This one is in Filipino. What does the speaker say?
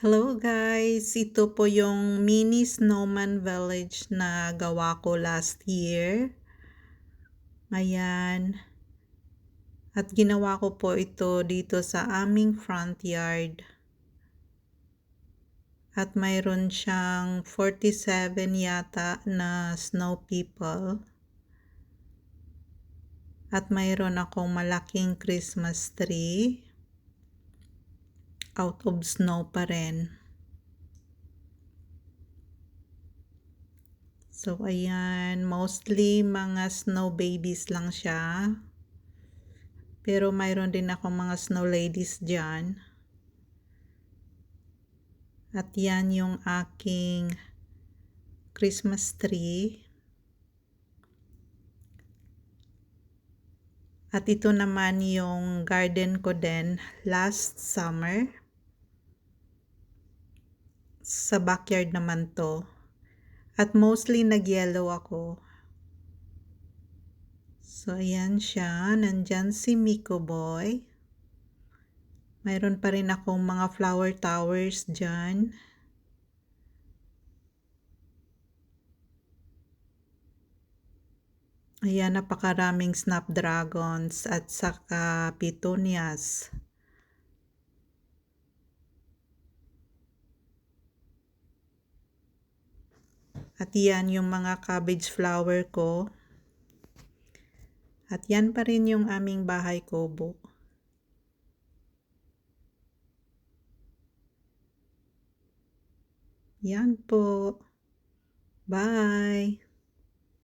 Hello guys! Ito po yung mini snowman village na gawa ko last year. Ayan. At ginawa ko po ito dito sa aming front yard. At mayroon siyang 47 yata na snow people. At mayroon akong malaking Christmas tree. Out of snow pa rin. So, ayan. Mostly mga snow babies lang siya. Pero mayroon din ako mga snow ladies dyan. At yan yung aking Christmas tree. At ito naman yung garden ko din last summer. Sa backyard naman to. At mostly nag-yellow ako. So, ayan siya. Nandyan si Miko Boy. Mayroon pa rin akong mga flower towers dyan. Ayan, napakaraming snapdragons at saka petunias. At yan yung mga cabbage flower ko. At yan pa rin yung aming bahay kubo. Yan po. Bye!